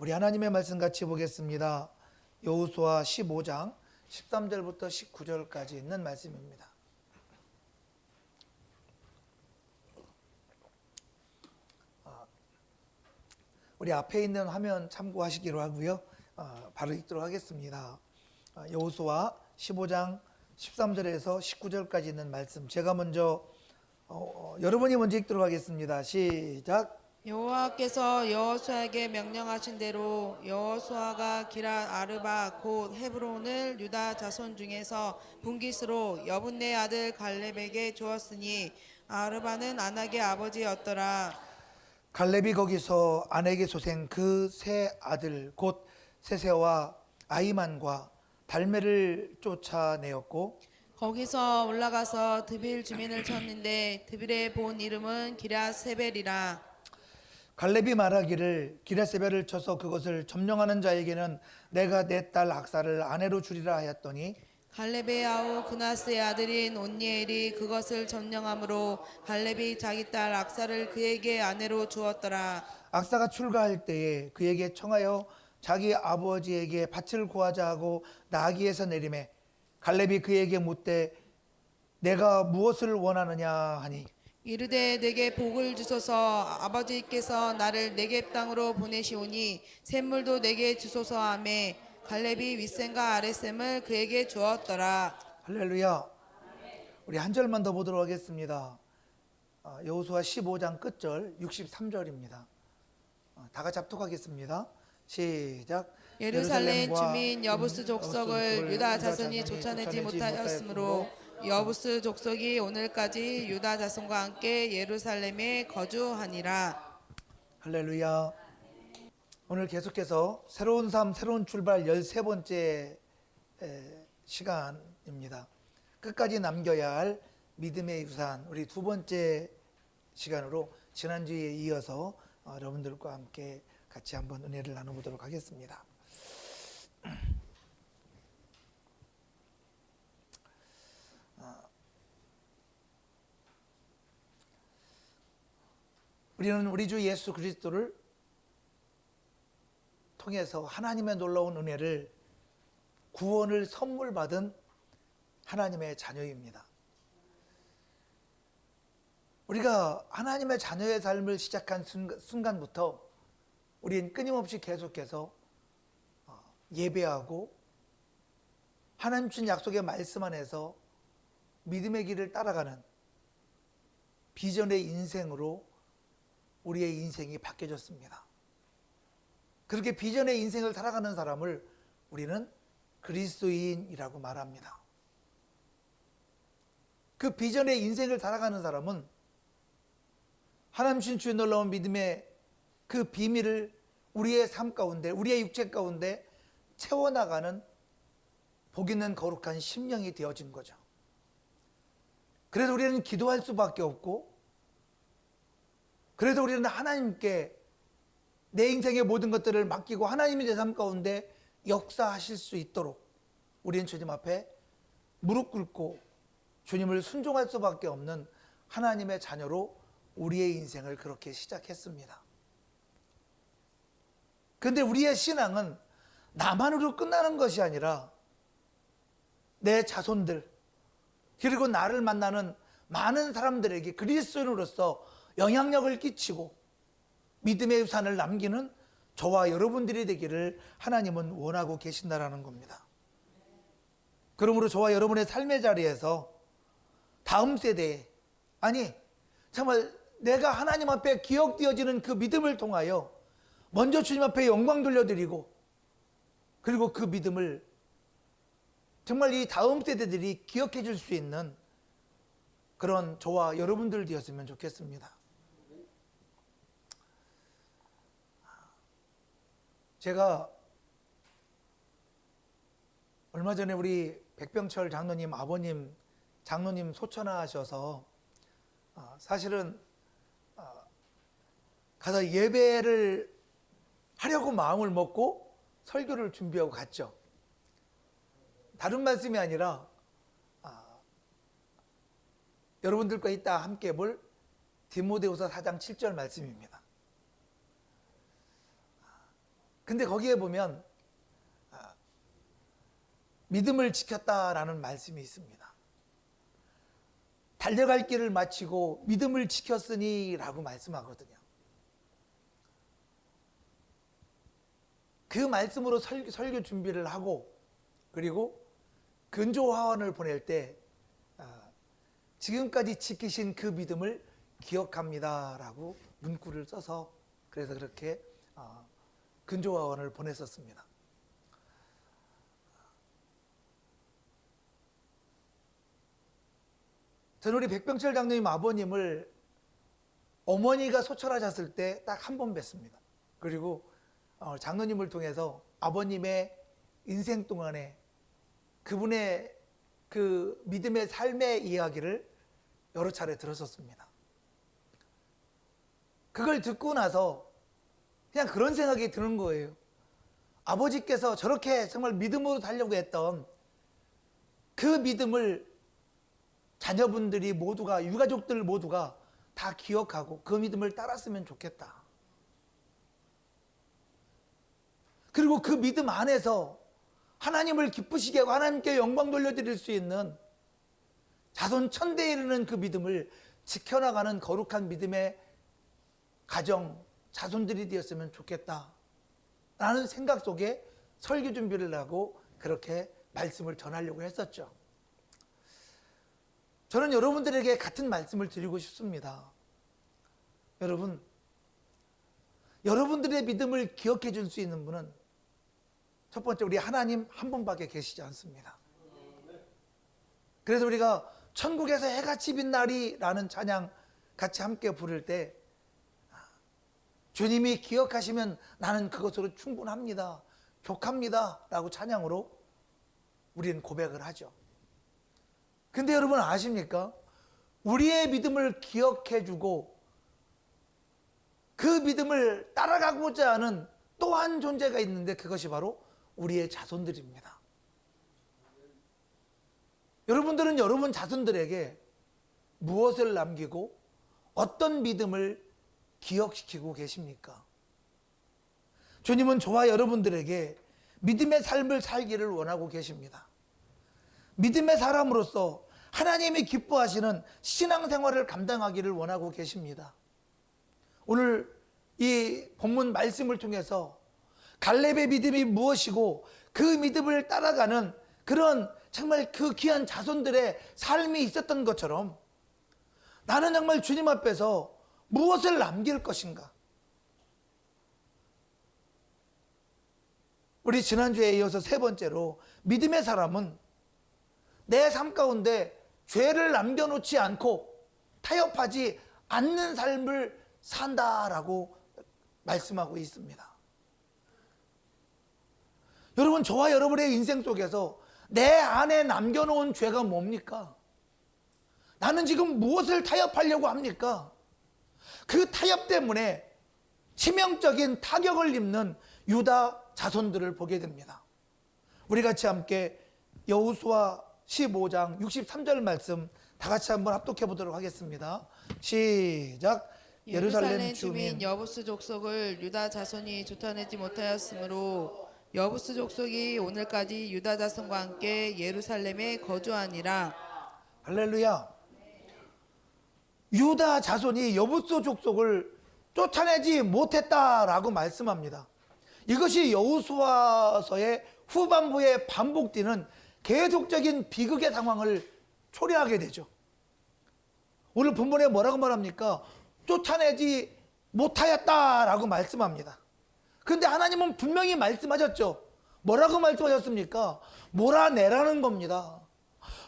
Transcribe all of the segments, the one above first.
우리 하나님의 말씀 같이 보겠습니다. 여호수아 15장 13절부터 19절까지 있는 말씀입니다. 우리 앞에 있는 화면 참고하시기로 하고요. 바로 읽도록 하겠습니다. 여호수아 15장 13절에서 19절까지 있는 말씀, 제가 먼저 여러분이 먼저 읽도록 하겠습니다. 시작. 여호와께서 여호수아에게 명령하신 대로 여호수아가 기랏 아르바 곧 헤브론을 유다 자손 중에서 분깃으로 여분네 아들 갈렙에게 주었으니 아르바는 아낙의 아버지였더라. 갈렙이 거기서 아넥의 소생 그 세 아들 곧 세세와 아이만과 달메를 쫓아내었고, 거기서 올라가서 드빌 주민을 쳤는데 드빌의 본 이름은 기랴세벨이라. 갈렙이 말하기를 기랴세벨을 쳐서 그것을 점령하는 자에게는 내가 내 딸 악사를 아내로 주리라 하였더니, 갈렙의 아우 그나스의 아들인 온니엘이 그것을 점령함으로 갈렙이 자기 딸 악사를 그에게 아내로 주었더라. 악사가 출가할 때에 그에게 청하여 자기 아버지에게 밭을 구하자 하고 나귀에서 내리매, 갈렙이 그에게 묻되 내가 무엇을 원하느냐 하니, 이르되 내게 복을 주소서. 아버지께서 나를 네겝 땅으로 보내시오니 샘물도 내게 주소서 하매 갈렙이 윗샘과 아랫샘을 그에게 주었더라. 할렐루야. 우리 한 절만 더 보도록 하겠습니다. 여호수아 15장 끝절 63절입니다. 다 같이 합독하겠습니다. 시작. 예루살렘 주민 여부스 족속을 유다 자손이 쫓아내지 못하였으므로 여부스 족속이 오늘까지 유다 자손과 함께 예루살렘에 거주하니라. 할렐루야. 오늘 계속해서 새로운 삶, 새로운 출발 13번째 시간입니다. 끝까지 남겨야 할 믿음의 유산, 우리 두 번째 시간으로 지난주에 이어서 여러분들과 함께 같이 한번 은혜를 나눠보도록 하겠습니다. 우리는 우리 주 예수 그리스도를 통해서 하나님의 놀라운 은혜를, 구원을 선물 받은 하나님의 자녀입니다. 우리가 하나님의 자녀의 삶을 시작한 순간부터 우리는 끊임없이 계속해서 예배하고 하나님 주신 약속의 말씀 안에서 믿음의 길을 따라가는 비전의 인생으로 우리의 인생이 바뀌어졌습니다. 그렇게 비전의 인생을 살아가는 사람을 우리는 그리스도인이라고 말합니다. 그 비전의 인생을 살아가는 사람은 하나님 주신 주의 놀라운 믿음의 그 비밀을 우리의 삶 가운데, 우리의 육체 가운데 채워나가는 복 있는 거룩한 심령이 되어진 거죠. 그래서 우리는 기도할 수밖에 없고, 그래서 우리는 하나님께 내 인생의 모든 것들을 맡기고 하나님이 내 삶 가운데 역사하실 수 있도록 우리는 주님 앞에 무릎 꿇고 주님을 순종할 수밖에 없는 하나님의 자녀로 우리의 인생을 그렇게 시작했습니다. 그런데 우리의 신앙은 나만으로 끝나는 것이 아니라 내 자손들, 그리고 나를 만나는 많은 사람들에게 그리스도인으로서 영향력을 끼치고 믿음의 유산을 남기는 저와 여러분들이 되기를 하나님은 원하고 계신다라는 겁니다. 그러므로 저와 여러분의 삶의 자리에서 다음 세대에, 아니 정말 내가 하나님 앞에 기억되어지는 그 믿음을 통하여 먼저 주님 앞에 영광 돌려드리고, 그리고 그 믿음을 정말 이 다음 세대들이 기억해 줄 수 있는 그런 저와 여러분들 되었으면 좋겠습니다. 제가 얼마 전에 우리 백병철 장로님 아버님, 장로님 소천하셔서 사실은 가서 예배를 하려고 마음을 먹고 설교를 준비하고 갔죠. 다른 말씀이 아니라 여러분들과 이따 함께 볼 디모데후서 4장 7절 말씀입니다. 근데 거기에 보면 믿음을 지켰다라는 말씀이 있습니다. 달려갈 길을 마치고 믿음을 지켰으니 라고 말씀하거든요. 그 말씀으로 설교 준비를 하고 그리고 근조화원을 보낼 때 지금까지 지키신 그 믿음을 기억합니다 라고 문구를 써서 그래서 그렇게 근조화원을 보냈었습니다. 저는 우리 백병철 장로님 아버님을 어머니가 소철하셨을 때 딱 한 번 뵀습니다. 그리고 장로님을 통해서 아버님의 인생 동안에 그분의 그 믿음의 삶의 이야기를 여러 차례 들었었습니다. 그걸 듣고 나서 그냥 그런 생각이 드는 거예요. 아버지께서 저렇게 정말 믿음으로 살려고 했던 그 믿음을 자녀분들이 모두가, 유가족들 모두가 다 기억하고 그 믿음을 따랐으면 좋겠다. 그리고 그 믿음 안에서 하나님을 기쁘시게 하고 하나님께 영광 돌려드릴 수 있는 자손 천대에 이르는 그 믿음을 지켜나가는 거룩한 믿음의 가정, 자손들이 되었으면 좋겠다 라는 생각 속에 설교 준비를 하고 그렇게 말씀을 전하려고 했었죠. 저는 여러분들에게 같은 말씀을 드리고 싶습니다. 여러분, 여러분들의 믿음을 기억해 줄 수 있는 분은 첫 번째 우리 하나님 한 분밖에 계시지 않습니다. 그래서 우리가 천국에서 해같이 빛나리 라는 찬양 같이 함께 부를 때 주님이 기억하시면 나는 그것으로 충분합니다, 족합니다 라고 찬양으로 우리는 고백을 하죠. 근데 여러분 아십니까? 우리의 믿음을 기억해 주고 그 믿음을 따라가고자 하는 또 한 존재가 있는데 그것이 바로 우리의 자손들입니다. 여러분들은 여러분 자손들에게 무엇을 남기고 어떤 믿음을 기억시키고 계십니까? 주님은 저와 여러분들에게 믿음의 삶을 살기를 원하고 계십니다. 믿음의 사람으로서 하나님이 기뻐하시는 신앙생활을 감당하기를 원하고 계십니다. 오늘 이 본문 말씀을 통해서 갈렙의 믿음이 무엇이고 그 믿음을 따라가는 그런 정말 그 귀한 자손들의 삶이 있었던 것처럼 나는 정말 주님 앞에서 무엇을 남길 것인가? 우리 지난주에 이어서 세 번째로 믿음의 사람은 내 삶 가운데 죄를 남겨놓지 않고 타협하지 않는 삶을 산다라고 말씀하고 있습니다. 여러분, 저와 여러분의 인생 속에서 내 안에 남겨놓은 죄가 뭡니까? 나는 지금 무엇을 타협하려고 합니까? 그 타협 때문에 치명적인 타격을 입는 유다 자손들을 보게 됩니다. 우리 같이 함께 여호수아 15장 63절 말씀 다 같이 한번 합독해 보도록 하겠습니다. 시작. 예루살렘 주민 여부스 족속을 유다 자손이 쫓아내지 못하였으므로 여부스 족속이 오늘까지 유다 자손과 함께 예루살렘에 거주하니라. 할렐루야. 유다 자손이 여부스 족속을 쫓아내지 못했다라고 말씀합니다. 이것이 여호수아서의 후반부에 반복되는 계속적인 비극의 상황을 초래하게 되죠. 오늘 본문에 뭐라고 말합니까? 쫓아내지 못하였다라고 말씀합니다. 그런데 하나님은 분명히 말씀하셨죠. 뭐라고 말씀하셨습니까? 몰아내라는 겁니다.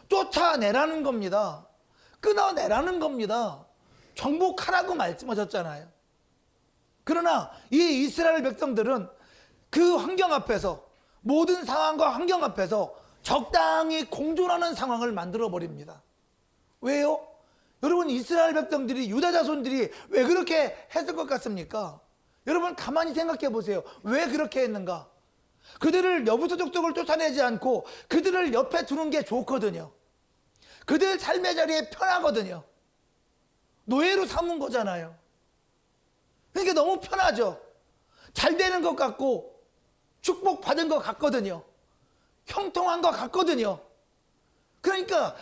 쫓아내라는 겁니다. 끊어내라는 겁니다. 정복하라고 말씀하셨잖아요. 그러나 이 이스라엘 백성들은 그 환경 앞에서, 모든 상황과 환경 앞에서 적당히 공존하는 상황을 만들어 버립니다. 왜요? 여러분, 이스라엘 백성들이, 유다 자손들이 왜 그렇게 했을 것 같습니까? 여러분 가만히 생각해 보세요. 왜 그렇게 했는가? 그들을 여부스 족속을 쫓아내지 않고 그들을 옆에 두는 게 좋거든요. 그들 삶의 자리에 편하거든요. 노예로 삼은 거잖아요. 그러니까 너무 편하죠. 잘 되는 것 같고 축복받은 것 같거든요. 형통한 것 같거든요. 그러니까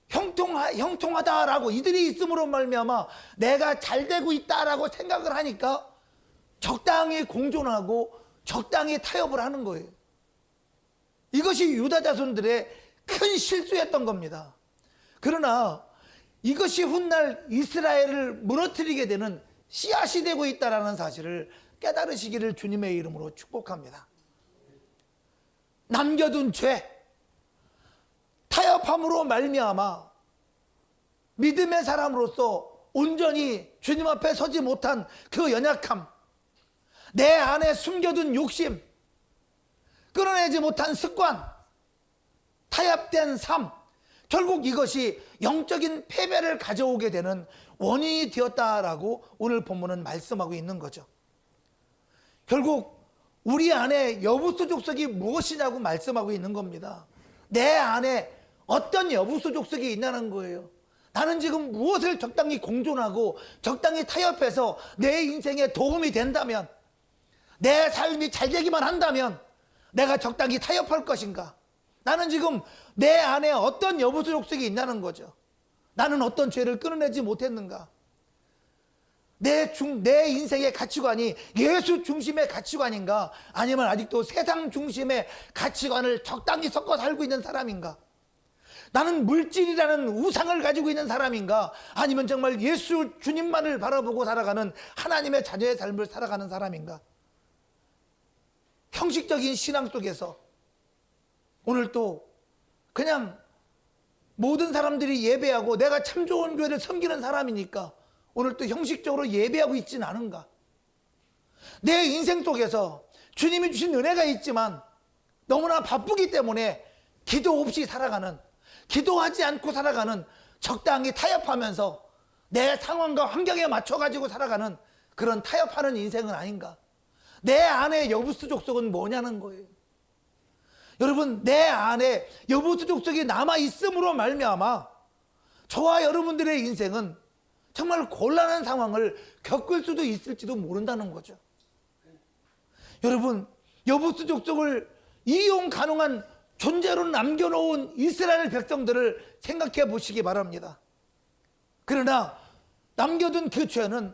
형통하다라고 이들이 있음으로 말미암아 내가 잘 되고 있다라고 생각을 하니까 적당히 공존하고 적당히 타협을 하는 거예요. 이것이 유다 자손들의 큰 실수였던 겁니다. 그러나 이것이 훗날 이스라엘을 무너뜨리게 되는 씨앗이 되고 있다는 사실을 깨달으시기를 주님의 이름으로 축복합니다. 남겨둔 죄, 타협함으로 말미암아 믿음의 사람으로서 온전히 주님 앞에 서지 못한 그 연약함, 내 안에 숨겨둔 욕심, 끌어내지 못한 습관, 타협된 삶, 결국 이것이 영적인 패배를 가져오게 되는 원인이 되었다라고 오늘 본문은 말씀하고 있는 거죠. 결국 우리 안에 여부수 족속이 무엇이냐고 말씀하고 있는 겁니다. 내 안에 어떤 여부수 족속이 있냐는 거예요. 나는 지금 무엇을 적당히 공존하고 적당히 타협해서 내 인생에 도움이 된다면, 내 삶이 잘 되기만 한다면 내가 적당히 타협할 것인가? 나는 지금 내 안에 어떤 여부수 족속이 있냐는 거죠. 나는 어떤 죄를 끊어내지 못했는가? 내 인생의 가치관이 예수 중심의 가치관인가? 아니면 아직도 세상 중심의 가치관을 적당히 섞어 살고 있는 사람인가? 나는 물질이라는 우상을 가지고 있는 사람인가? 아니면 정말 예수 주님만을 바라보고 살아가는 하나님의 자녀의 삶을 살아가는 사람인가? 형식적인 신앙 속에서 오늘 또 그냥 모든 사람들이 예배하고 내가 참 좋은 교회를 섬기는 사람이니까 오늘 또 형식적으로 예배하고 있지는 않은가? 내 인생 속에서 주님이 주신 은혜가 있지만 너무나 바쁘기 때문에 기도 없이 살아가는, 기도하지 않고 살아가는, 적당히 타협하면서 내 상황과 환경에 맞춰가지고 살아가는 그런 타협하는 인생은 아닌가? 내 안에 여부수 족속은 뭐냐는 거예요. 여러분, 내 안에 여부수 족속이 남아있음으로 말미암아 저와 여러분들의 인생은 정말 곤란한 상황을 겪을 수도 있을지도 모른다는 거죠. 여러분, 여부수 족속을 이용 가능한 존재로 남겨놓은 이스라엘 백성들을 생각해 보시기 바랍니다. 그러나 남겨둔 그 죄는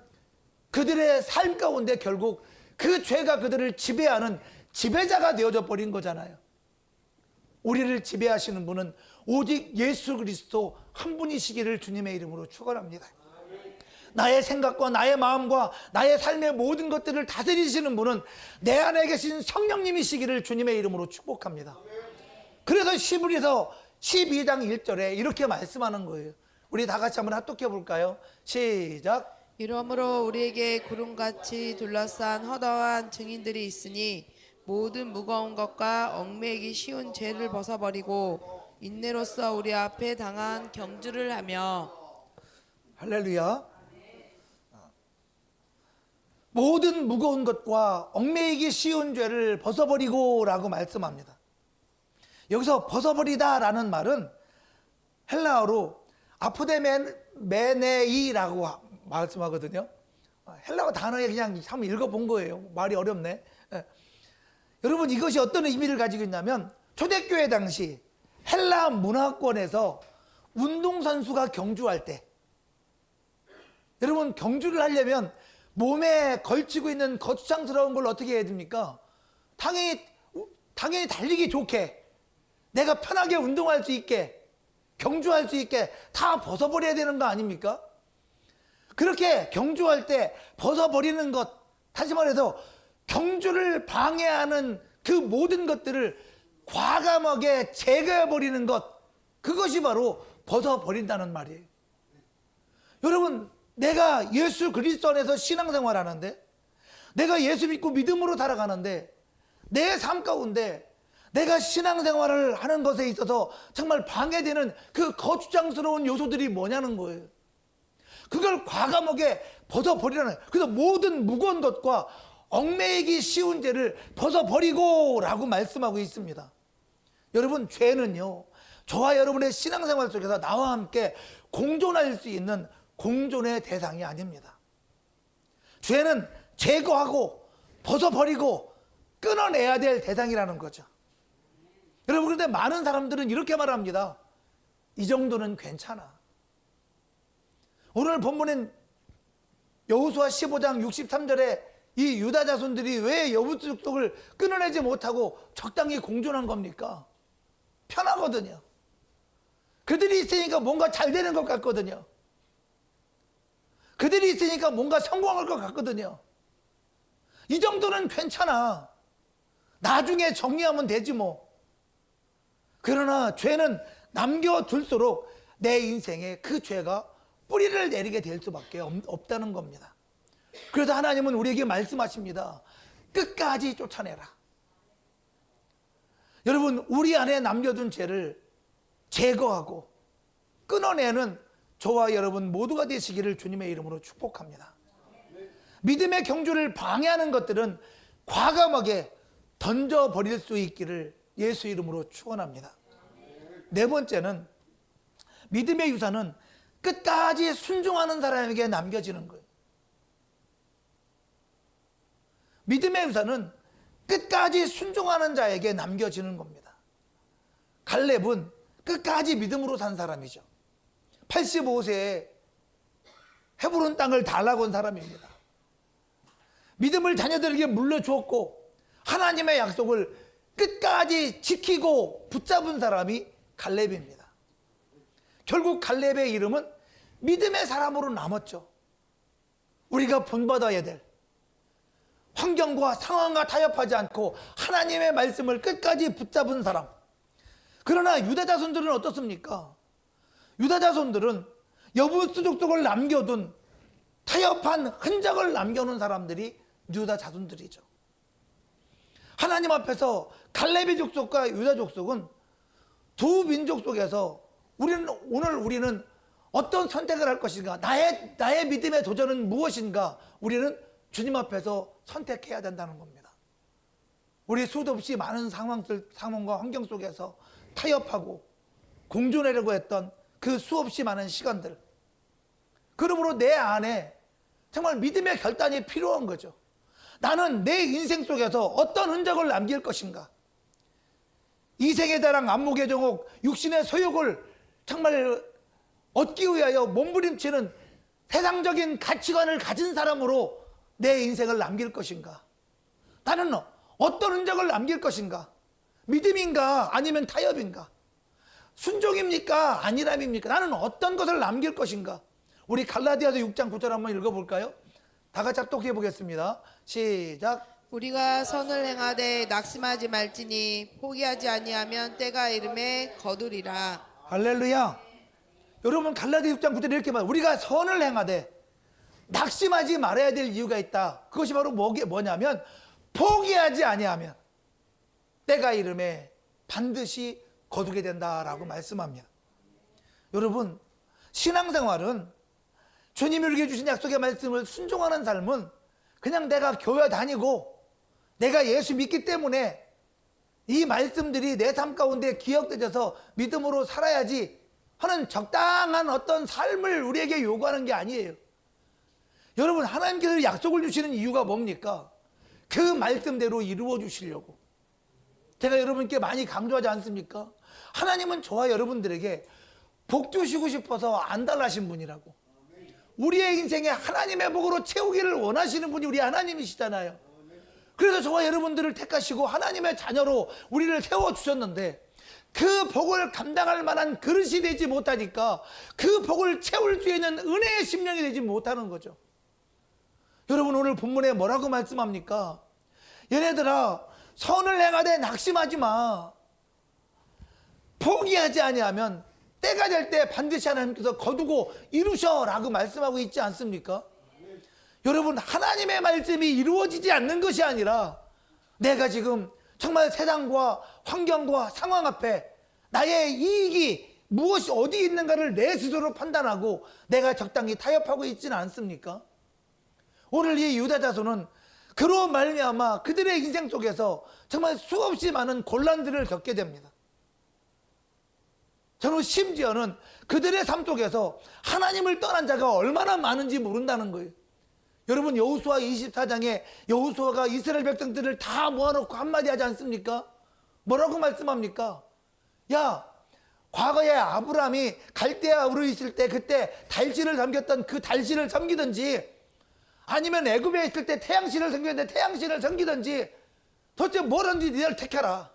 그들의 삶 가운데 결국 그 죄가 그들을 지배하는 지배자가 되어져 버린 거잖아요. 우리를 지배하시는 분은 오직 예수 그리스도 한 분이시기를 주님의 이름으로 축원합니다. 나의 생각과 나의 마음과 나의 삶의 모든 것들을 다스리시는 분은 내 안에 계신 성령님이시기를 주님의 이름으로 축복합니다. 그래서 시브리서 12장 1절에 이렇게 말씀하는 거예요. 우리 다 같이 한번 합독해 볼까요? 시작. 이러므로 우리에게 구름같이 둘러싼 허다한 증인들이 있으니 모든 무거운 것과 얽매이기 쉬운 죄를 벗어버리고 인내로써 우리 앞에 당한 경주를 하며. 할렐루야. 모든 무거운 것과 얽매이기 쉬운 죄를 벗어버리고 라고 말씀합니다. 여기서 벗어버리다라는 말은 헬라어로 아포데메네이라고 말씀하거든요. 헬라어 단어에 그냥 한번 읽어본 거예요. 말이 어렵네. 여러분, 이것이 어떤 의미를 가지고 있냐면 초대교회 당시 헬라 문화권에서 운동선수가 경주할 때, 여러분, 경주를 하려면 몸에 걸치고 있는 거추장스러운 걸 어떻게 해야 됩니까? 당연히 달리기 좋게, 내가 편하게 운동할 수 있게, 경주할 수 있게 다 벗어버려야 되는 거 아닙니까? 그렇게 경주할 때 벗어버리는 것, 다시 말해서 경주를 방해하는 그 모든 것들을 과감하게 제거해버리는 것, 그것이 바로 벗어버린다는 말이에요. 여러분, 내가 예수 그리스도 안에서 신앙생활하는데, 내가 예수 믿고 믿음으로 살아가는데, 내 삶 가운데 내가 신앙생활을 하는 것에 있어서 정말 방해되는 그 거추장스러운 요소들이 뭐냐는 거예요. 그걸 과감하게 벗어버리라는 거예요. 그래서 모든 무거운 것과 얽매이기 쉬운 죄를 벗어버리고 라고 말씀하고 있습니다. 여러분, 죄는요, 저와 여러분의 신앙생활 속에서 나와 함께 공존할 수 있는 공존의 대상이 아닙니다. 죄는 제거하고 벗어버리고 끊어내야 될 대상이라는 거죠. 여러분, 그런데 많은 사람들은 이렇게 말합니다. 이 정도는 괜찮아. 오늘 본문엔 여호수아 15장 63절에 이 유다 자손들이 왜 여부 족속을 끊어내지 못하고 적당히 공존한 겁니까? 편하거든요. 그들이 있으니까 뭔가 잘 되는 것 같거든요. 그들이 있으니까 뭔가 성공할 것 같거든요. 이 정도는 괜찮아. 나중에 정리하면 되지 뭐. 그러나 죄는 남겨둘수록 내 인생에 그 죄가 뿌리를 내리게 될 수밖에 없다는 겁니다. 그래서 하나님은 우리에게 말씀하십니다. 끝까지 쫓아내라. 여러분, 우리 안에 남겨둔 죄를 제거하고 끊어내는 저와 여러분 모두가 되시기를 주님의 이름으로 축복합니다. 믿음의 경주를 방해하는 것들은 과감하게 던져버릴 수 있기를 예수 이름으로 축원합니다. 네 번째는 믿음의 유산은 끝까지 순종하는 사람에게 남겨지는 거예요. 믿음의 유산은 끝까지 순종하는 자에게 남겨지는 겁니다. 갈렙은 끝까지 믿음으로 산 사람이죠. 85세에 헤브론 땅을 달라고 온 사람입니다. 믿음을 자녀들에게 물려주었고 하나님의 약속을 끝까지 지키고 붙잡은 사람이 갈렙입니다. 결국 갈렙의 이름은 믿음의 사람으로 남았죠. 우리가 본받아야 될 환경과 상황과 타협하지 않고 하나님의 말씀을 끝까지 붙잡은 사람. 그러나 유다 자손들은 어떻습니까? 유다 자손들은 여부스 족속을 남겨둔 타협한 흔적을 남겨놓은 사람들이 유다 자손들이죠. 하나님 앞에서 갈렙의 족속과 유다 족속은 두 민족 속에서 우리는 어떤 선택을 할 것인가? 나의 믿음의 도전은 무엇인가? 우리는 주님 앞에서 선택해야 된다는 겁니다. 우리 수도 없이 많은 상황과 환경 속에서 타협하고 공존하려고 했던 그 수없이 많은 시간들. 그러므로 내 안에 정말 믿음의 결단이 필요한 거죠. 나는 내 인생 속에서 어떤 흔적을 남길 것인가? 이생의 자랑, 안목의 정욕, 육신의 소욕을 정말 얻기 위하여 몸부림치는 세상적인 가치관을 가진 사람으로 내 인생을 남길 것인가? 나는 어떤 흔적을 남길 것인가? 믿음인가? 아니면 타협인가? 순종입니까? 안일함입니까? 나는 어떤 것을 남길 것인가? 우리 갈라디아서 6장 9절 한번 읽어볼까요? 다 같이 합독해 보겠습니다. 시작. 우리가 선을 행하되 낙심하지 말지니 포기하지 아니하면 때가 이름에 거두리라. 할렐루야. 여러분, 갈라디아 6장 9절에 이렇게 말해요. 우리가 선을 행하되 낙심하지 말아야 될 이유가 있다. 그것이 바로 뭐냐면 포기하지 아니하면 때가 이름에 반드시 거두게 된다라고 말씀합니다. 여러분, 신앙생활은 주님이 우리에게 주신 약속의 말씀을 순종하는 삶은 그냥 내가 교회 다니고 내가 예수 믿기 때문에 이 말씀들이 내 삶 가운데 기억되어서 믿음으로 살아야지 하는 적당한 어떤 삶을 우리에게 요구하는 게 아니에요. 여러분, 하나님께서 약속을 주시는 이유가 뭡니까? 그 말씀대로 이루어 주시려고. 제가 여러분께 많이 강조하지 않습니까? 하나님은 저와 여러분들에게 복 주시고 싶어서 안달나신 분이라고. 우리의 인생에 하나님의 복으로 채우기를 원하시는 분이 우리 하나님이시잖아요. 그래서 저와 여러분들을 택하시고 하나님의 자녀로 우리를 세워주셨는데 그 복을 감당할 만한 그릇이 되지 못하니까 그 복을 채울 수 있는 은혜의 심령이 되지 못하는 거죠. 여러분, 오늘 본문에 뭐라고 말씀합니까? 얘네들아, 선을 행하되 낙심하지 마. 포기하지 아니하면 때가 될 때 반드시 하나님께서 거두고 이루셔라고 말씀하고 있지 않습니까? 여러분, 하나님의 말씀이 이루어지지 않는 것이 아니라 내가 지금 정말 세상과 환경과 상황 앞에 나의 이익이 무엇이 어디 있는가를 내 스스로 판단하고 내가 적당히 타협하고 있지는 않습니까? 오늘 이 유다 자손은 그로 말미암아 그들의 인생 속에서 정말 수없이 많은 곤란들을 겪게 됩니다. 저는 심지어는 그들의 삶 속에서 하나님을 떠난 자가 얼마나 많은지 모른다는 거예요. 여러분 여호수아 24장에 여호수아가 이스라엘 백성들을 다 모아놓고 한마디 하지 않습니까? 뭐라고 말씀합니까? 야, 과거에 아브라함이 갈대아우르 있을 때 그때 달신을 섬겼던 그 달신을 섬기든지, 아니면 애굽에 있을 때 태양신을 섬겼는데 태양신을 섬기든지, 도대체 뭐든지 너를 택해라.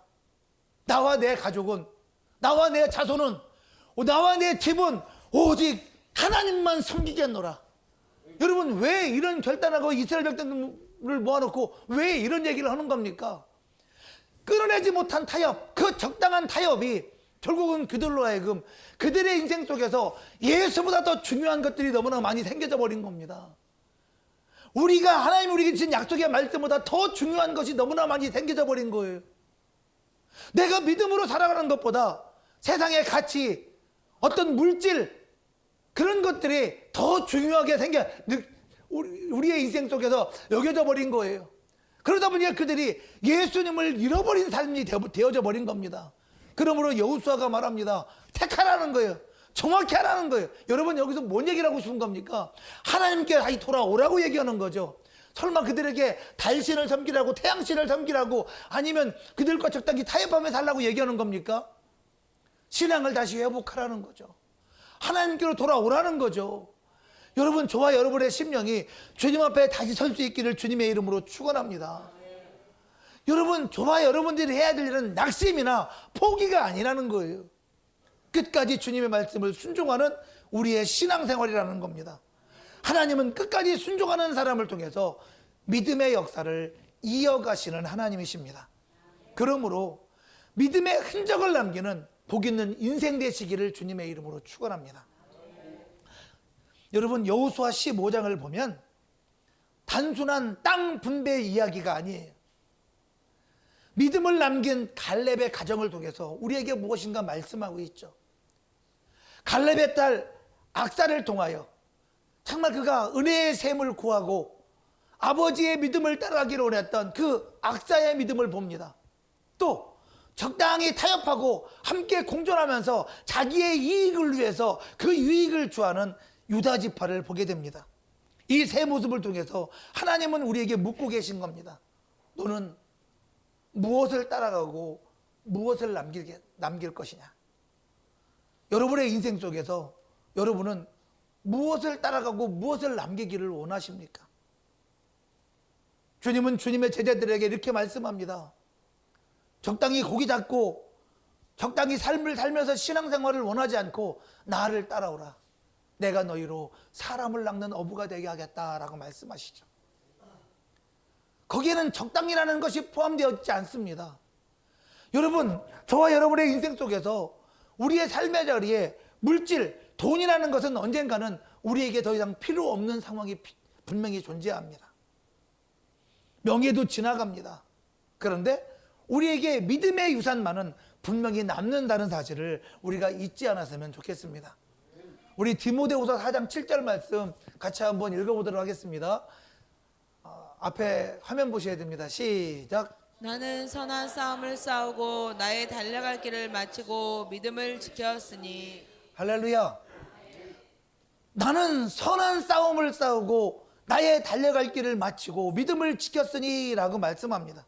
나와 내 가족은, 나와 내 자손은, 나와 내 집은 오직 하나님만 섬기겠노라. 여러분, 왜 이런 결단하고 이스라엘 백성들을 모아놓고 왜 이런 얘기를 하는 겁니까? 끊어내지 못한 타협, 그 적당한 타협이 결국은 그들로 하여금 그들의 인생 속에서 예수보다 더 중요한 것들이 너무나 많이 생겨져 버린 겁니다. 우리가 하나님 우리에게 주신 약속의 말씀보다 더 중요한 것이 너무나 많이 생겨져 버린 거예요. 내가 믿음으로 살아가는 것보다 세상의 가치, 어떤 물질, 그런 것들이 더 중요하게 우리의 인생 속에서 여겨져 버린 거예요. 그러다 보니까 그들이 예수님을 잃어버린 삶이 되어져 버린 겁니다. 그러므로 여호수아가 말합니다. 택하라는 거예요. 정확히 하라는 거예요. 여러분, 여기서 뭔 얘기를 하고 싶은 겁니까? 하나님께 다시 돌아오라고 얘기하는 거죠. 설마 그들에게 달신을 섬기라고, 태양신을 섬기라고, 아니면 그들과 적당히 타협하며 살라고 얘기하는 겁니까? 신앙을 다시 회복하라는 거죠. 하나님께로 돌아오라는 거죠. 여러분, 저와 여러분의 심령이 주님 앞에 다시 설 수 있기를 주님의 이름으로 축원합니다. 여러분, 저와 여러분들이 해야 될 일은 낙심이나 포기가 아니라는 거예요. 끝까지 주님의 말씀을 순종하는 우리의 신앙생활이라는 겁니다. 하나님은 끝까지 순종하는 사람을 통해서 믿음의 역사를 이어가시는 하나님이십니다. 그러므로 믿음의 흔적을 남기는 복 있는 인생 되시기를 주님의 이름으로 축원합니다. 여러분, 여호수아 15장을 보면 단순한 땅 분배 이야기가 아니에요. 믿음을 남긴 갈렙의 가정을 통해서 우리에게 무엇인가 말씀하고 있죠. 갈렙의 딸 악사를 통하여 정말 그가 은혜의 샘을 구하고 아버지의 믿음을 따라가기로 원했던 그 악사의 믿음을 봅니다. 또 적당히 타협하고 함께 공존하면서 자기의 이익을 위해서 그 유익을 주하는 유다 지파를 보게 됩니다. 이 세 모습을 통해서 하나님은 우리에게 묻고 계신 겁니다. 너는 무엇을 따라가고 무엇을 남길 것이냐? 여러분의 인생 속에서 여러분은 무엇을 따라가고 무엇을 남기기를 원하십니까? 주님은 주님의 제자들에게 이렇게 말씀합니다. 적당히 고기 잡고 적당히 삶을 살면서 신앙생활을 원하지 않고 나를 따라오라. 내가 너희로 사람을 낚는 어부가 되게 하겠다라고 말씀하시죠. 거기에는 적당이라는 것이 포함되어 있지 않습니다. 여러분, 저와 여러분의 인생 속에서 우리의 삶의 자리에 물질, 돈이라는 것은 언젠가는 우리에게 더 이상 필요 없는 상황이 분명히 존재합니다. 명예도 지나갑니다. 그런데 우리에게 믿음의 유산만은 분명히 남는다는 사실을 우리가 잊지 않았으면 좋겠습니다. 우리 디모데후서 4장 7절 말씀 같이 한번 읽어보도록 하겠습니다. 앞에 화면 보셔야 됩니다. 시작. 나는 선한 싸움을 싸우고 나의 달려갈 길을 마치고 믿음을 지켰으니. 할렐루야. 나는 선한 싸움을 싸우고 나의 달려갈 길을 마치고 믿음을 지켰으니 라고 말씀합니다.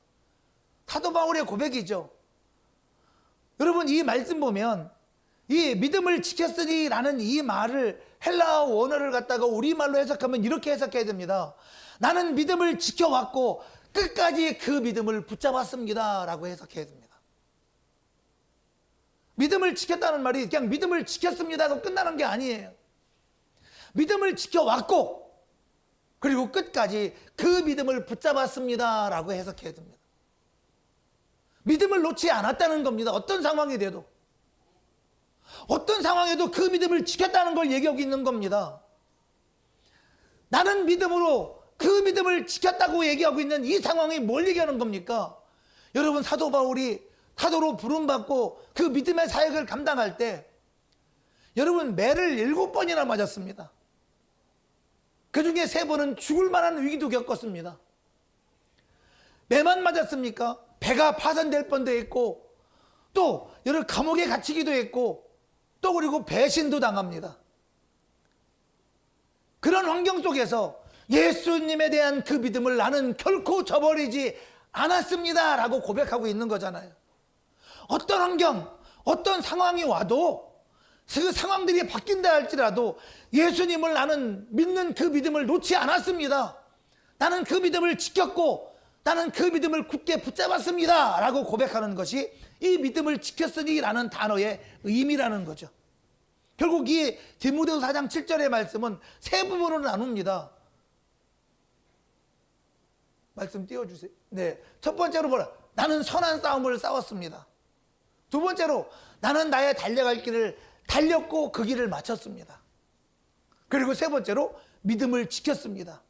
사도 바울의 고백이죠. 여러분, 이 말씀 보면 이 믿음을 지켰으니 라는 이 말을 헬라어 원어를 갖다가 우리말로 해석하면 이렇게 해석해야 됩니다. 나는 믿음을 지켜왔고 끝까지 그 믿음을 붙잡았습니다 라고 해석해야 됩니다. 믿음을 지켰다는 말이 그냥 믿음을 지켰습니다 하고 끝나는 게 아니에요. 믿음을 지켜왔고 그리고 끝까지 그 믿음을 붙잡았습니다 라고 해석해야 됩니다. 믿음을 놓지 않았다는 겁니다. 어떤 상황이 돼도, 어떤 상황에도 그 믿음을 지켰다는 걸 얘기하고 있는 겁니다. 나는 믿음으로 그 믿음을 지켰다고 얘기하고 있는 이 상황이 뭘 얘기하는 겁니까? 여러분, 사도 바울이 사도로 부름받고 그 믿음의 사역을 감당할 때 여러분, 매를 7번이나 맞았습니다. 그 중에 3번은 죽을 만한 위기도 겪었습니다. 매만 맞았습니까? 배가 파손될 뻔도 했고, 또 여러 감옥에 갇히기도 했고, 또 그리고 배신도 당합니다. 그런 환경 속에서 예수님에 대한 그 믿음을 나는 결코 저버리지 않았습니다 라고 고백하고 있는 거잖아요. 어떤 환경, 어떤 상황이 와도 그 상황들이 바뀐다 할지라도 예수님을 나는 믿는 그 믿음을 놓지 않았습니다. 나는 그 믿음을 지켰고 나는 그 믿음을 굳게 붙잡았습니다 라고 고백하는 것이 이 믿음을 지켰으니 라는 단어의 의미라는 거죠. 결국 이 디모데후서 4장 7절의 말씀은 세 부분으로 나눕니다. 말씀 띄워주세요. 네, 첫 번째로 뭐라? 나는 선한 싸움을 싸웠습니다. 두 번째로 나는 나의 달려갈 길을 달렸고 그 길을 마쳤습니다. 그리고 세 번째로 믿음을 지켰습니다.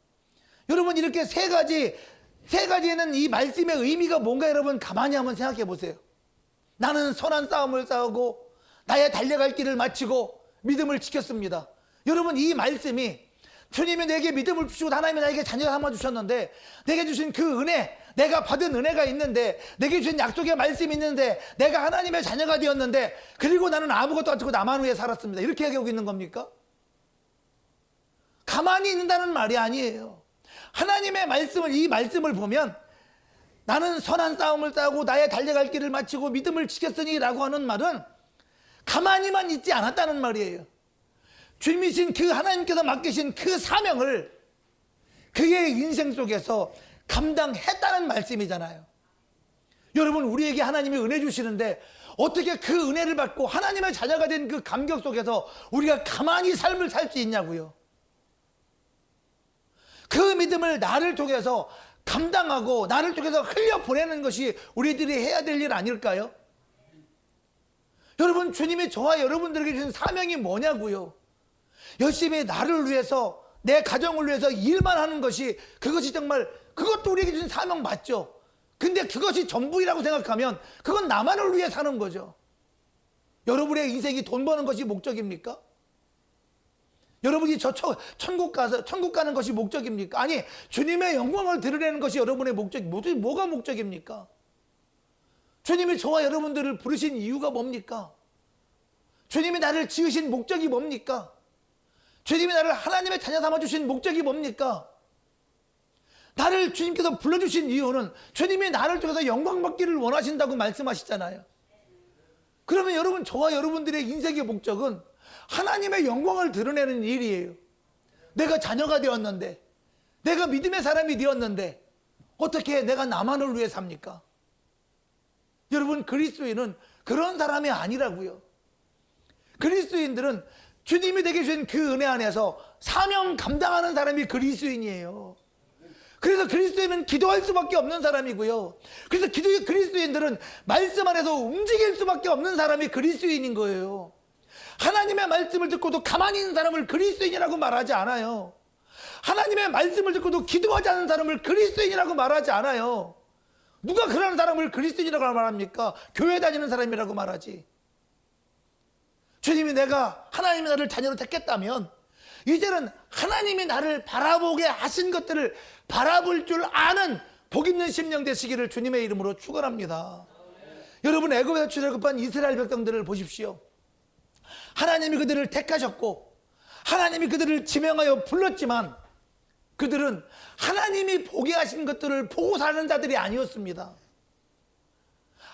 여러분, 이렇게 세 가지에는 이 말씀의 의미가 뭔가 여러분 가만히 한번 생각해 보세요. 나는 선한 싸움을 싸우고 나의 달려갈 길을 마치고 믿음을 지켰습니다. 여러분, 이 말씀이 주님이 내게 믿음을 주시고 하나님이 나에게 자녀 삼아 주셨는데, 내게 주신 그 은혜, 내가 받은 은혜가 있는데, 내게 주신 약속의 말씀이 있는데, 내가 하나님의 자녀가 되었는데, 그리고 나는 아무것도 안 주고 나만 위해 살았습니다, 이렇게 얘기하고 있는 겁니까? 가만히 있는다는 말이 아니에요. 하나님의 말씀을, 이 말씀을 보면 나는 선한 싸움을 싸우고 나의 달려갈 길을 마치고 믿음을 지켰으니 라고 하는 말은 가만히만 있지 않았다는 말이에요. 주님이신 그 하나님께서 맡기신 그 사명을 그의 인생 속에서 감당했다는 말씀이잖아요. 여러분, 우리에게 하나님이 은혜 주시는데 어떻게 그 은혜를 받고 하나님의 자녀가 된 그 감격 속에서 우리가 가만히 삶을 살 수 있냐고요. 그 믿음을 나를 통해서 감당하고 나를 통해서 흘려보내는 것이 우리들이 해야 될 일 아닐까요? 여러분, 주님이 저와 여러분들에게 주신 사명이 뭐냐고요. 열심히 나를 위해서, 내 가정을 위해서 일만 하는 것이, 그것이 정말, 그것도 우리에게 주신 사명 맞죠. 근데 그것이 전부이라고 생각하면 그건 나만을 위해 사는 거죠. 여러분의 인생이 돈 버는 것이 목적입니까? 여러분이 천국 가는 것이 목적입니까? 아니, 주님의 영광을 드러내는 것이 여러분의 뭐가 목적입니까? 주님이 저와 여러분들을 부르신 이유가 뭡니까? 주님이 나를 지으신 목적이 뭡니까? 주님이 나를 하나님의 자녀 삼아주신 목적이 뭡니까? 나를 주님께서 불러주신 이유는 주님이 나를 통해서 영광 받기를 원하신다고 말씀하시잖아요. 그러면 여러분, 저와 여러분들의 인생의 목적은 하나님의 영광을 드러내는 일이에요. 내가 자녀가 되었는데, 내가 믿음의 사람이 되었는데 어떻게 내가 나만을 위해 삽니까? 여러분, 그리스도인은 그런 사람이 아니라고요. 그리스도인들은 주님이 되게 주신 그 은혜 안에서 사명 감당하는 사람이 그리스도인이에요. 그래서 그리스도인은 기도할 수밖에 없는 사람이고요. 그래서 그리스도인들은 말씀 안에서 움직일 수밖에 없는 사람이 그리스도인인 거예요. 하나님의 말씀을 듣고도 가만히 있는 사람을 그리스도인이라고 말하지 않아요. 하나님의 말씀을 듣고도 기도하지 않는 사람을 그리스도인이라고 말하지 않아요. 누가 그런 사람을 그리스도인이라고 말합니까? 교회 다니는 사람이라고 말하지. 주님이 하나님이 나를 자녀로 택했다면 이제는 하나님이 나를 바라보게 하신 것들을 바라볼 줄 아는 복 있는 심령 되시기를 주님의 이름으로 축원합니다. 여러분, 애굽에서 출애굽한 이스라엘 백성들을 보십시오. 하나님이 그들을 택하셨고 하나님이 그들을 지명하여 불렀지만 그들은 하나님이 보게 하신 것들을 보고 사는 자들이 아니었습니다.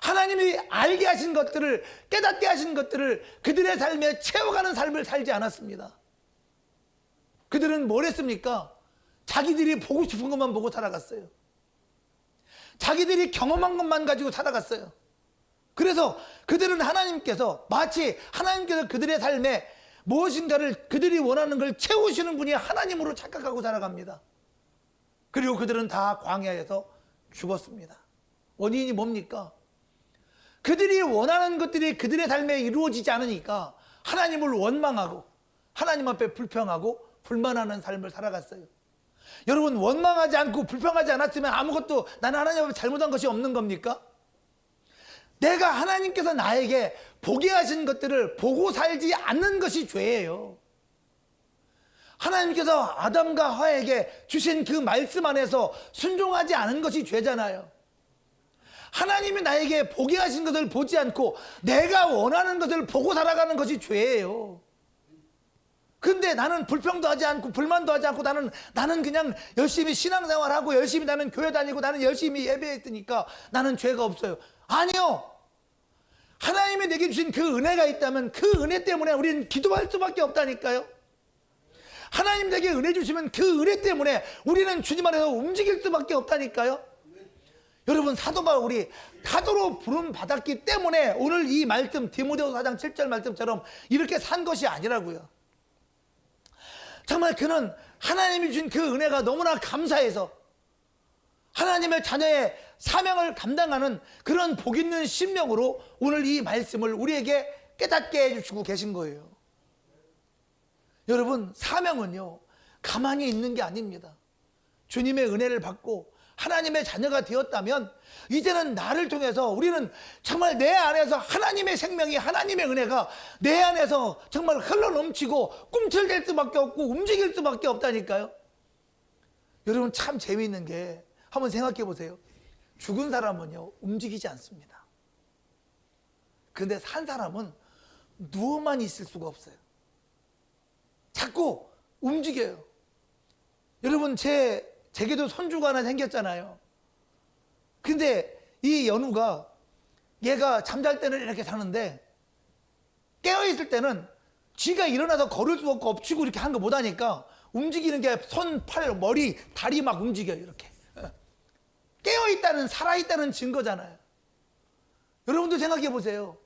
하나님이 알게 하신 것들을, 깨닫게 하신 것들을 그들의 삶에 채워가는 삶을 살지 않았습니다. 그들은 뭘 했습니까? 자기들이 보고 싶은 것만 보고 살아갔어요. 자기들이 경험한 것만 가지고 살아갔어요. 그래서 그들은 마치 하나님께서 그들의 삶에 무엇인가를, 그들이 원하는 걸 채우시는 분이 하나님으로 착각하고 살아갑니다. 그리고 그들은 다 광야에서 죽었습니다. 원인이 뭡니까? 그들이 원하는 것들이 그들의 삶에 이루어지지 않으니까 하나님을 원망하고 하나님 앞에 불평하고 불만하는 삶을 살아갔어요. 여러분, 원망하지 않고 불평하지 않았으면 아무것도, 나는 하나님 앞에 잘못한 것이 없는 겁니까? 내가 하나님께서 나에게 보게 하신 것들을 보고 살지 않는 것이 죄예요. 하나님께서 아담과 하와에게 주신 그 말씀 안에서 순종하지 않은 것이 죄잖아요. 하나님이 나에게 보게 하신 것을 보지 않고 내가 원하는 것을 보고 살아가는 것이 죄예요. 근데 나는 불평도 하지 않고 불만도 하지 않고 나는 그냥 열심히 신앙생활하고 열심히 나는 교회 다니고 나는 열심히 예배했으니까 나는 죄가 없어요. 아니요. 하나님이 내게 주신 그 은혜가 있다면 그 은혜 때문에 우리는 기도할 수밖에 없다니까요. 하나님 내게 은혜 주시면 그 은혜 때문에 우리는 주님 안에서 움직일 수밖에 없다니까요. 여러분, 사도 바울이 사도로 부름 받았기 때문에 오늘 이 말씀 디모데후서 4장 7절 말씀처럼 이렇게 산 것이 아니라고요. 정말 그는 하나님이 준 그 은혜가 너무나 감사해서 하나님의 자녀의 사명을 감당하는 그런 복 있는 심령으로 오늘 이 말씀을 우리에게 깨닫게 해주시고 계신 거예요. 여러분, 사명은요 가만히 있는 게 아닙니다. 주님의 은혜를 받고 하나님의 자녀가 되었다면 이제는 나를 통해서 우리는 정말 내 안에서 하나님의 생명이, 하나님의 은혜가 내 안에서 정말 흘러넘치고 꿈틀댈 수밖에 없고 움직일 수밖에 없다니까요. 여러분, 참 재미있는 게 한번 생각해 보세요. 죽은 사람은요 움직이지 않습니다. 그런데 산 사람은 누워만 있을 수가 없어요. 자꾸 움직여요. 여러분, 제게도 손주가 하나 생겼잖아요. 근데 이 연우가 얘가 잠잘 때는 이렇게 자는데 깨어있을 때는 쥐가 일어나서 걸을 수 없고 엎치고 이렇게 하는 거 못하니까 움직이는 게 손, 팔, 머리, 다리 막 움직여요. 이렇게 깨어있다는, 살아있다는 증거잖아요. 여러분들 생각해 보세요.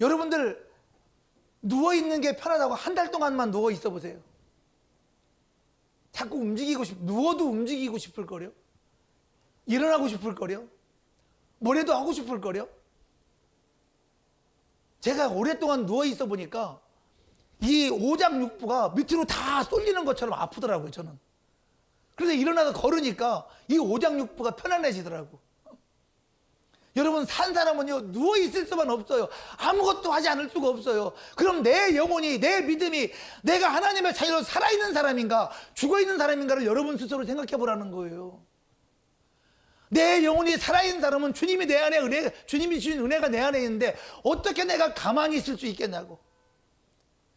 여러분들 누워있는 게 편하다고 한 달 동안만 누워 있어 보세요. 자꾸 누워도 움직이고 싶을 거려? 일어나고 싶을 거려? 뭐래도 하고 싶을 거려? 제가 오랫동안 누워 있어 보니까 이 오장육부가 밑으로 다 쏠리는 것처럼 아프더라고요, 저는. 그래서 일어나서 걸으니까 이 오장육부가 편안해지더라고. 여러분, 산 사람은요 누워 있을 수만 없어요. 아무것도 하지 않을 수가 없어요. 그럼 내 영혼이, 내 믿음이 내가 하나님의 자녀로 살아있는 사람인가 죽어있는 사람인가를 여러분 스스로 생각해 보라는 거예요. 내 영혼이 살아있는 사람은 주님이 내 안에 주님이 주신 은혜가 내 안에 있는데 어떻게 내가 가만히 있을 수 있겠냐고.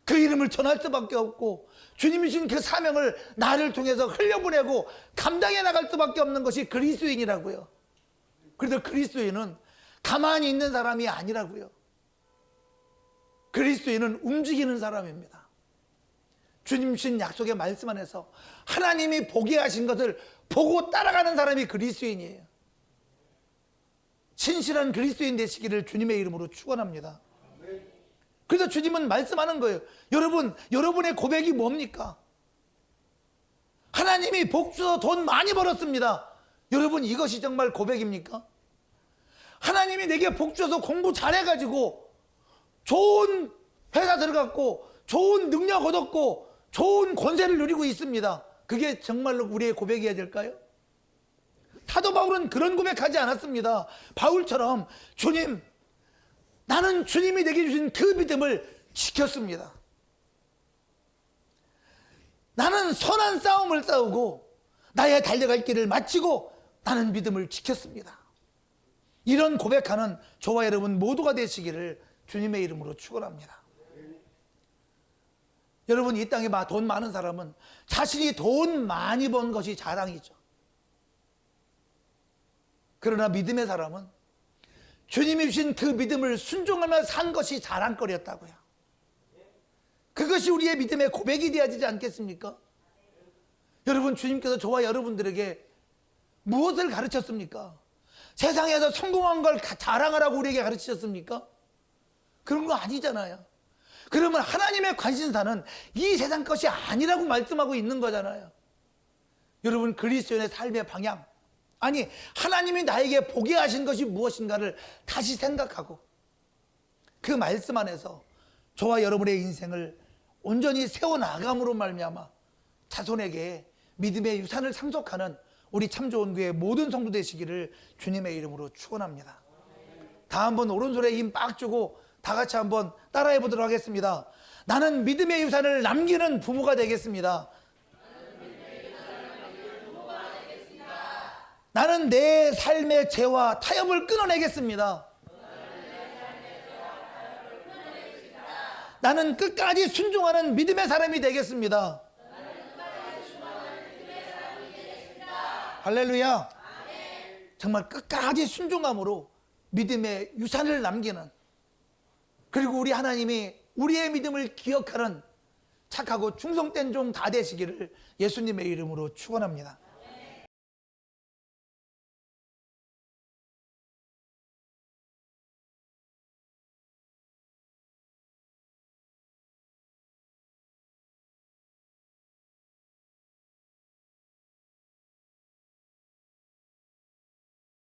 그 이름을 전할 수밖에 없고 주님이 주신 그 사명을 나를 통해서 흘려보내고 감당해 나갈 수밖에 없는 것이 그리스도인이라고요. 그래서 그리스도인은 가만히 있는 사람이 아니라고요. 그리스도인은 움직이는 사람입니다. 주님 주신 약속의 말씀 안에서 하나님이 보게 하신 것을 보고 따라가는 사람이 그리스도인이에요. 신실한 그리스도인 되시기를 주님의 이름으로 축원합니다. 그래서 주님은 말씀하는 거예요. 여러분의 고백이 뭡니까? 하나님이 복 주셔서 돈 많이 벌었습니다. 여러분, 이것이 정말 고백입니까? 하나님이 내게 복 주셔서 공부 잘해가지고 좋은 회사 들어갔고 좋은 능력 얻었고 좋은 권세를 누리고 있습니다. 그게 정말로 우리의 고백이어야 될까요? 사도 바울은 그런 고백하지 않았습니다. 바울처럼 주님, 나는 주님이 내게 주신 그 믿음을 지켰습니다. 나는 선한 싸움을 싸우고 나의 달려갈 길을 마치고 나는 믿음을 지켰습니다. 이런 고백하는 저와 여러분 모두가 되시기를 주님의 이름으로 축원합니다. 여러분, 이 땅에 돈 많은 사람은 자신이 돈 많이 번 것이 자랑이죠. 그러나 믿음의 사람은 주님이 주신 그 믿음을 순종하며 산 것이 자랑거리였다고요. 그것이 우리의 믿음의 고백이 되어야 되지 않겠습니까? 여러분, 주님께서 저와 여러분들에게 무엇을 가르쳤습니까? 세상에서 성공한 걸 자랑하라고 우리에게 가르치셨습니까? 그런 거 아니잖아요. 그러면 하나님의 관심사는 이 세상 것이 아니라고 말씀하고 있는 거잖아요. 여러분, 그리스도인의 삶의 방향, 아니 하나님이 나에게 보게 하신 것이 무엇인가를 다시 생각하고 그 말씀 안에서 저와 여러분의 인생을 온전히 세워나감으로 말미암아 자손에게 믿음의 유산을 상속하는 우리 참 좋은 교회 모든 성도 되시기를 주님의 이름으로 축원합니다. 다 한번 오른손에 힘 빡 주고 다 같이 한번 따라해 보도록 하겠습니다. 나는 믿음의 유산을 남기는 부모가 되겠습니다. 나는 내 삶의 죄와 타협을 끊어내겠습니다. 나는 끝까지 순종하는 믿음의 사람이 되겠습니다. 할렐루야. 정말 끝까지 순종함으로 믿음의 유산을 남기는, 그리고 우리 하나님이 우리의 믿음을 기억하는 착하고 충성된 종 다 되시기를 예수님의 이름으로 축원합니다.